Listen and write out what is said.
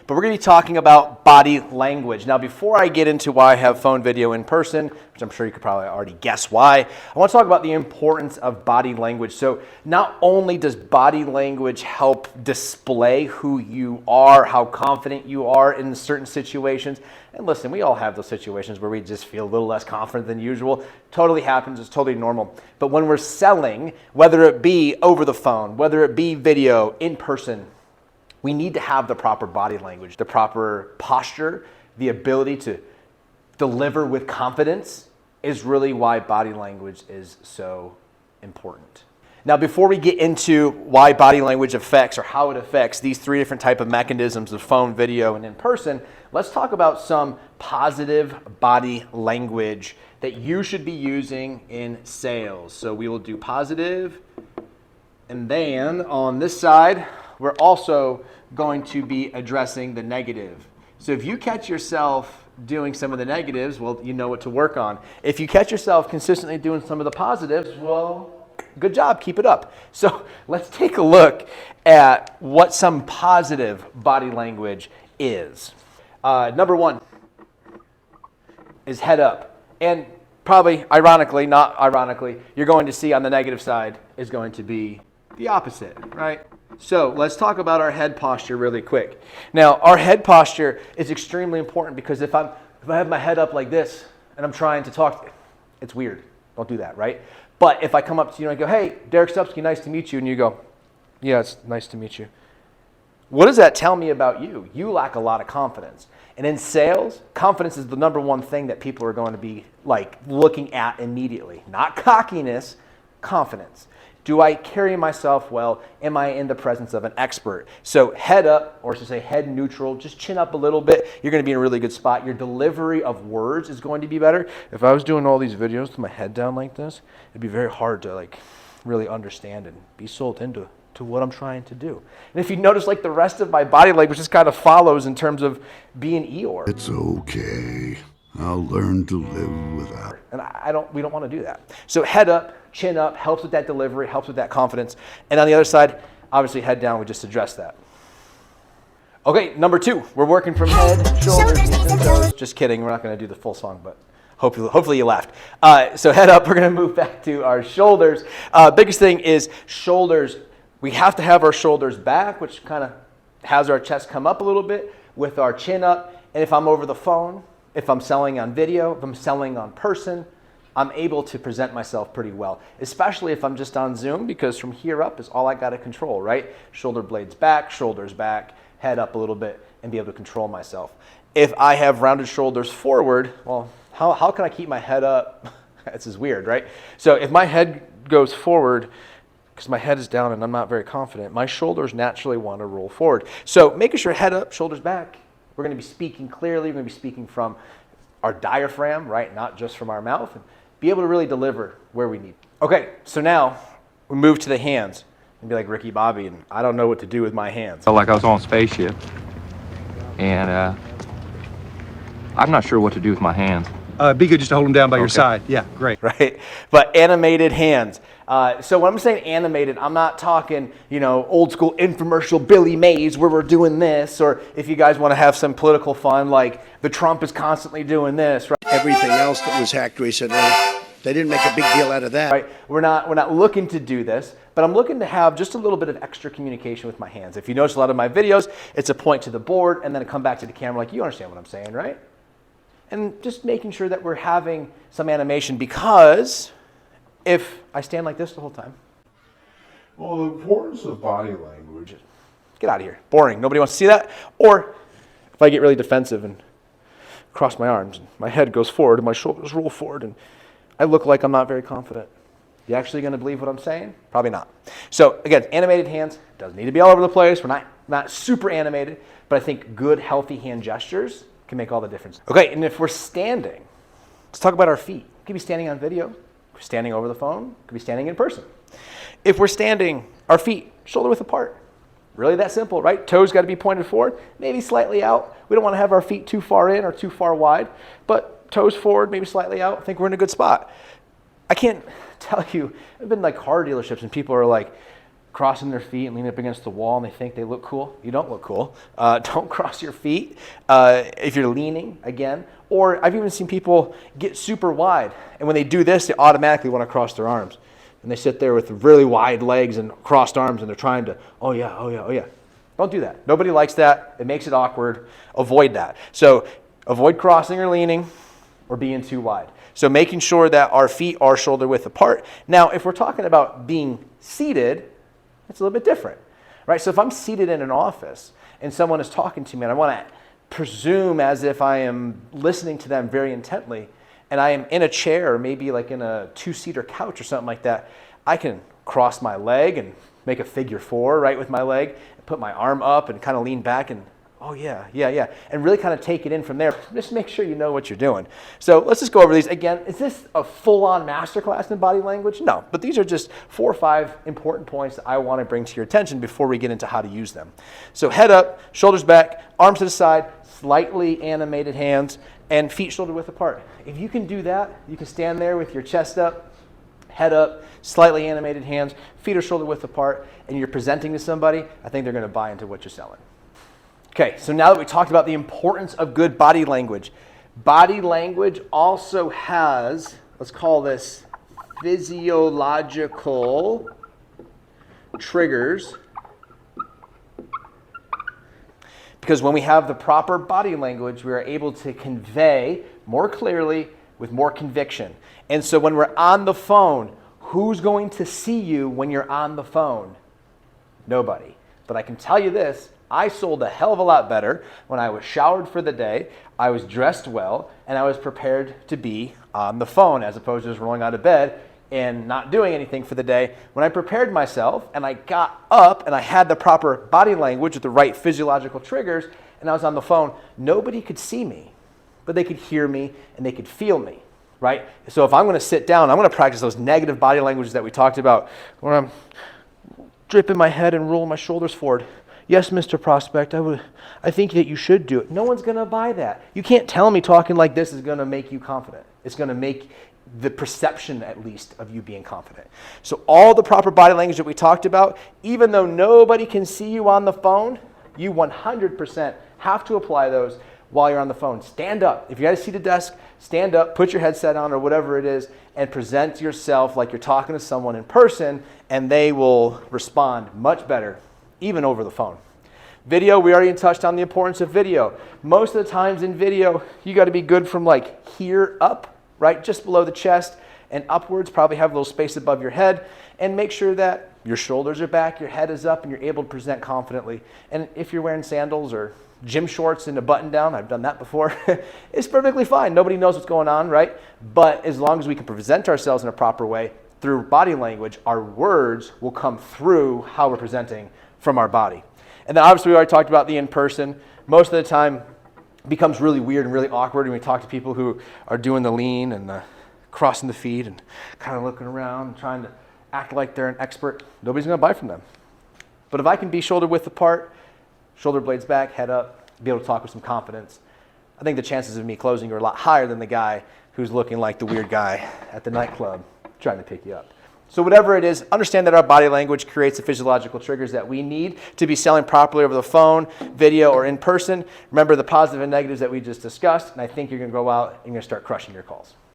but we're going to be talking about body language. Now, before I get into why I have phone video in person, which I'm sure you could probably already guess why, I want to talk about the importance of body language. So not only does body language help display who you are, how confident you are in certain situations, and listen, we all have those situations where we just feel a little less confident than usual. Totally happens, it's totally normal. But when we're selling, whether it be over the phone, whether it be video, in person, we need to have the proper body language, the proper posture, the ability to deliver with confidence is really why body language is so important. Now, before we get into why body language affects or how it affects these three different type of mechanisms of phone, video, and in person, let's talk about some positive body language that you should be using in sales. So we will do positive, and then on this side, we're also going to be addressing the negative. So if you catch yourself doing some of the negatives, well, you know what to work on. If you catch yourself consistently doing some of the positives, well, good job, keep it up. So let's take a look at what some positive body language is. Number one is head up. And probably, ironically, not ironically, you're going to see on the negative side is going to be the opposite, right? So let's talk about our head posture really quick. Now, our head posture is extremely important because if I have my head up like this and I'm trying to talk, it's weird. Don't do that, right? But if I come up to you and I go, hey, Derek Stupsky, nice to meet you, and you go, yeah, it's nice to meet you. What does that tell me about you? You lack a lot of confidence. And in sales, confidence is the number one thing that people are going to be like looking at immediately. Not cockiness, confidence. Do I carry myself well? Am I in the presence of an expert? So head up, or to say head neutral, just chin up a little bit. You're going to be in a really good spot. Your delivery of words is going to be better. If I was doing all these videos with my head down like this, it'd be very hard to like really understand and be sold into what I'm trying to do. And if you notice, like the rest of my body language just kind of follows in terms of being Eeyore. It's okay. I'll learn to live without. And we don't want to do that. So head up, chin up, helps with that delivery, helps with that confidence. And on the other side, obviously head down, we just addressed that. Okay, number two, we're working from head, shoulders, knees, and toes. Just kidding, we're not going to do the full song, but hopefully you laughed. So head up, we're going to move back to our shoulders. Biggest thing is shoulders. We have to have our shoulders back, which kind of has our chest come up a little bit with our chin up. And if I'm over the phone, if I'm selling on video, if I'm selling on person, I'm able to present myself pretty well, especially if I'm just on Zoom, because from here up is all I got to control, right? Shoulder blades back, shoulders back, head up a little bit, and be able to control myself. If I have rounded shoulders forward, well, how can I keep my head up? This is weird, right? So if my head goes forward, because my head is down and I'm not very confident, my shoulders naturally want to roll forward. So making sure head up, shoulders back. We're going to be speaking clearly. We're going to be speaking from our diaphragm, right? Not just from our mouth. And be able to really deliver where we need. Okay, so now we move to the hands. And be like Ricky Bobby, and I don't know what to do with my hands. Felt like I was on a spaceship. And I'm not sure what to do with my hands. Be good just to hold them down by your side. Yeah, great. Right, but animated hands. So when I'm saying animated, I'm not talking, old school infomercial Billy Mays where we're doing this, or if you guys want to have some political fun, like the Trump is constantly doing this, right? Everything else that was hacked recently, they didn't make a big deal out of that. Right, we're not looking to do this, but I'm looking to have just a little bit of extra communication with my hands. If you notice a lot of my videos, it's a point to the board and then come back to the camera like, you understand what I'm saying, right? And just making sure that we're having some animation, because if I stand like this the whole time. Well, the importance of body language. Get out of here. Boring. Nobody wants to see that. Or if I get really defensive and cross my arms and my head goes forward and my shoulders roll forward and I look like I'm not very confident. You actually going to believe what I'm saying? Probably not. So again, animated hands. Doesn't need to be all over the place. We're not super animated, but I think good, healthy hand gestures can make all the difference. Okay, and if we're standing, let's talk about our feet. We could be standing on video, standing over the phone, could be standing in person. If we're standing, our feet shoulder width apart. Really that simple, right? Toes got to be pointed forward, maybe slightly out. We don't want to have our feet too far in or too far wide, but toes forward, maybe slightly out. I think we're in a good spot. I can't tell you, I've been like car dealerships and people are like crossing their feet and leaning up against the wall and they think they look cool. You don't look cool. Don't cross your feet if you're leaning, again. Or I've even seen people get super wide, and when they do this, they automatically want to cross their arms. And they sit there with really wide legs and crossed arms, and they're trying to, oh yeah, oh yeah, oh yeah. Don't do that. Nobody likes that. It makes it awkward. Avoid that. So avoid crossing or leaning or being too wide. So making sure that our feet are shoulder width apart. Now, if we're talking about being seated, it's a little bit different, right? So if I'm seated in an office and someone is talking to me and I want to presume as if I am listening to them very intently, and I am in a chair, maybe like in a two-seater couch or something like that, I can cross my leg and make a figure 4, right, with my leg, and put my arm up and kind of lean back and, oh yeah, yeah, yeah, and really kind of take it in from there. Just make sure you know what you're doing. So let's just go over these. Again, is this a full-on masterclass in body language? No, but these are just 4 or 5 important points that I want to bring to your attention before we get into how to use them. So head up, shoulders back, arms to the side, slightly animated hands, and feet shoulder width apart. If you can do that, you can stand there with your chest up, head up, slightly animated hands, feet are shoulder width apart, and you're presenting to somebody, I think they're going to buy into what you're selling. Okay, so now that we talked about the importance of good body language also has, let's call this physiological triggers. Because when we have the proper body language, we are able to convey more clearly with more conviction. And so when we're on the phone, who's going to see you when you're on the phone? Nobody. But I can tell you this, I sold a hell of a lot better when I was showered for the day, I was dressed well, and I was prepared to be on the phone as opposed to just rolling out of bed and not doing anything for the day. When I prepared myself and I got up and I had the proper body language with the right physiological triggers and I was on the phone, nobody could see me, but they could hear me and they could feel me, right? So if I'm going to sit down, I'm going to practice those negative body languages that we talked about when I'm dripping my head and rolling my shoulders forward. Yes, Mr. Prospect, I think that you should do it. No one's going to buy that. You can't tell me talking like this is going to make you confident. It's going to make the perception, at least, of you being confident. So all the proper body language that we talked about, even though nobody can see you on the phone, you 100% have to apply those while you're on the phone. Stand up. If you're at a seated desk, stand up, put your headset on or whatever it is, and present yourself like you're talking to someone in person, and they will respond much better, even over the phone. Video, we already touched on the importance of video. Most of the times in video, you got to be good from like here up, right, just below the chest and upwards, probably have a little space above your head, and make sure that your shoulders are back, your head is up, and you're able to present confidently. And if you're wearing sandals or gym shorts and a button down, I've done that before, it's perfectly fine. Nobody knows what's going on, right? But as long as we can present ourselves in a proper way through body language, our words will come through how we're presenting from our body. And then obviously we already talked about the in-person. Most of the time, becomes really weird and really awkward when we talk to people who are doing the lean and crossing the feet and kind of looking around and trying to act like they're an expert. Nobody's going to buy from them. But if I can be shoulder width apart, shoulder blades back, head up, be able to talk with some confidence, I think the chances of me closing are a lot higher than the guy who's looking like the weird guy at the nightclub trying to pick you up. So whatever it is, understand that our body language creates the physiological triggers that we need to be selling properly over the phone, video, or in person. Remember the positive and negatives that we just discussed, and I think you're going to go out and you're going to start crushing your calls.